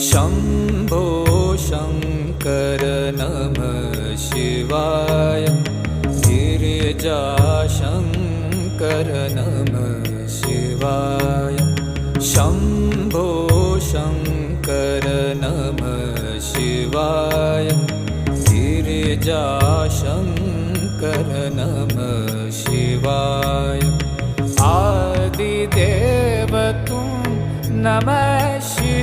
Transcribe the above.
शम्भो शङ्कर नमः शिवाय। गिरिजाशङ्कर नमः शिवाय। शम्भो शङ्कर नमः शिवाय। गिरिजाशङ्कर नमः शिवाय। आदिदेव तुम नमः शिवाय।